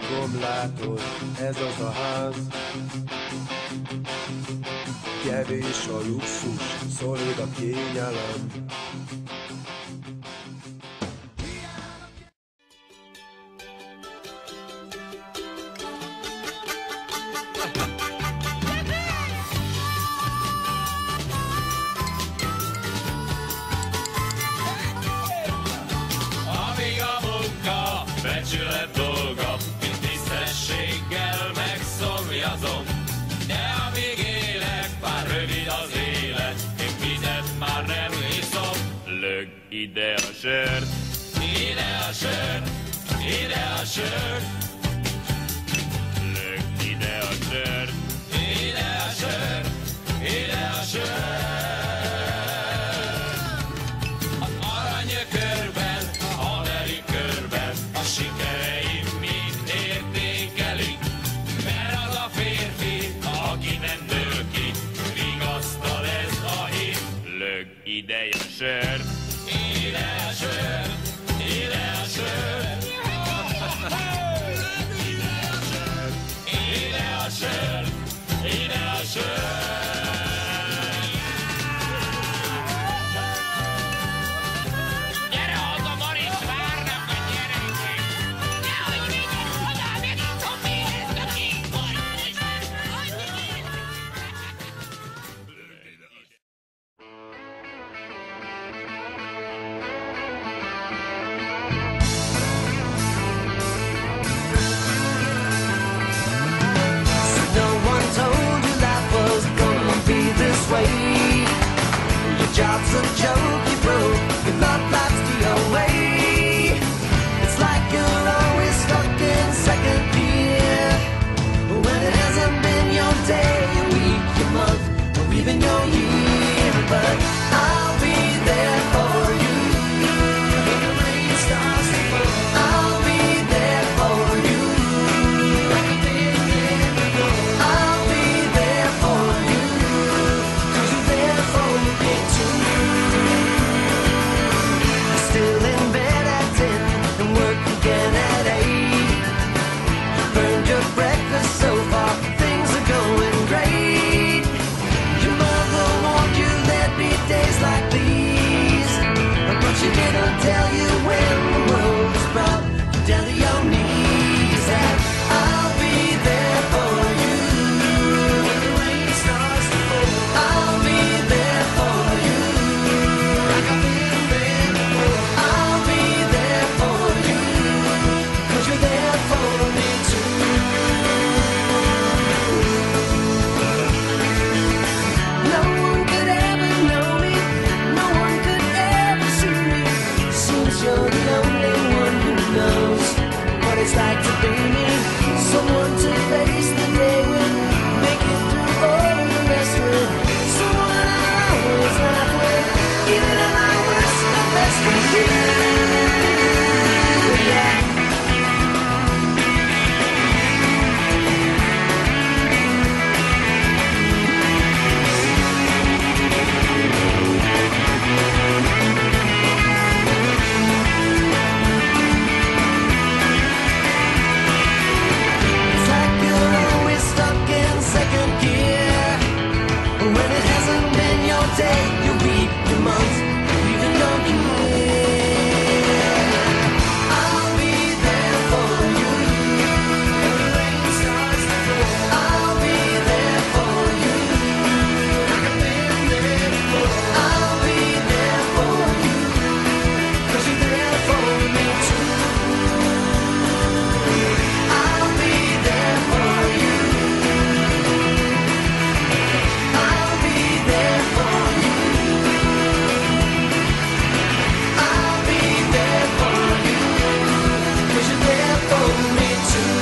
Látom, látod, ez az a ház. Kevés a luxus, szolid a kényelem. Amíg a munka becsület dolga, mint tisztességgel megszomjazom. De amíg élek, már rövid az élet, én vizet már nem iszom. Lög ide a sört, ide a sört, ide a sört. Lög ide a sört, ide a sört, ide a sört. Az aranyökörben, a haveri körben, a sikereim mind értékelik. Mert az a férfi, aki nem nő ki, vigasztal ez a hit. Lög ide a sört, ide a sört, ide a sört. Ide a sört, ide a sört. Gyere haza, Marics, várnak a gyerekek! Nehogy vigyen oda, megint szomjézd a kinkor! No one told you life was gonna be this way. Your job's a joke, you broke, your love life's the away. It's like you're always stuck in second gear. When it hasn't been your day, your week, your month, or even your year. But I'll be there for you. When the rain starts to fall, I'll be there for you. I'll be there for you, 'cause you're there for me too. You're still in bed at 10 and work again at 8. Burned your breakfast so far, things are going great. Your mother warned you there'd be days like these, but she didn't tell you when the world was brought you down to your knees. And I'll be there for you when the rain starts to fall. I'll be there for you like I've been there before. I'll be there for you 'cause you're there for me too. No one could ever know me, no one could ever see me. Seems you're the only one who knows what it's like to be me. Someone to face the day with, make it through all the rest with. Someone I always laugh with, even at my worst, the best with you. Yeah. It's like you're always stuck in second gear. When it hasn't been your day, your week, your month, or even your year. I'll be there for you when the rain starts to fall. I'll be there for you like I've been there before. I'll be there for you 'cause you're there for me too. I'll be there for you. I'll be there for you. I'll be there for you 'cause you're there for me too.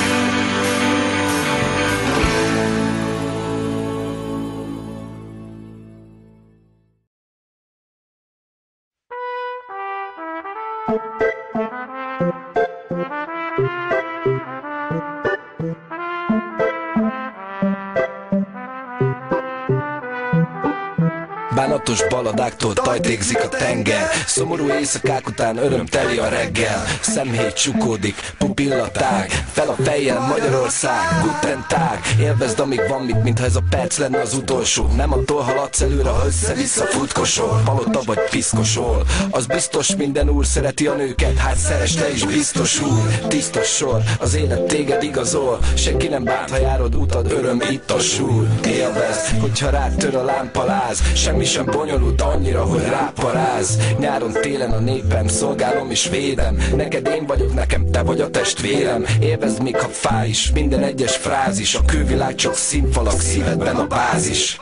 Bánatos baladáktól tajtékzik a tenger, szomorú éjszakák után örömteli a reggel. Szemhéj csukódik, pupillatág, fel a fejjel Magyarország, guten tag. Élvezd amíg van mit, mintha ez a perc lenne az utolsó. Nem attól haladsz előre, ha össze-vissza futkosol, palota vagy piszkosol. Az biztos minden úr szereti a nőket, hát szeress te is biztos úr. Tisztos sor, az élet téged igazol, senki nem bánt, ha járod utad, öröm itt a súr. Élvezd, hogyha rád tör a lámpaláz, semmi sem bonyolult annyira, hogy ráparáz. Nyáron, télen a népem, szolgálom és védem. Neked én vagyok, nekem te vagy a testvérem. Élvezd még ha fáj is, minden egyes frázis. A külvilág csak színfalak, szívedben a bázis.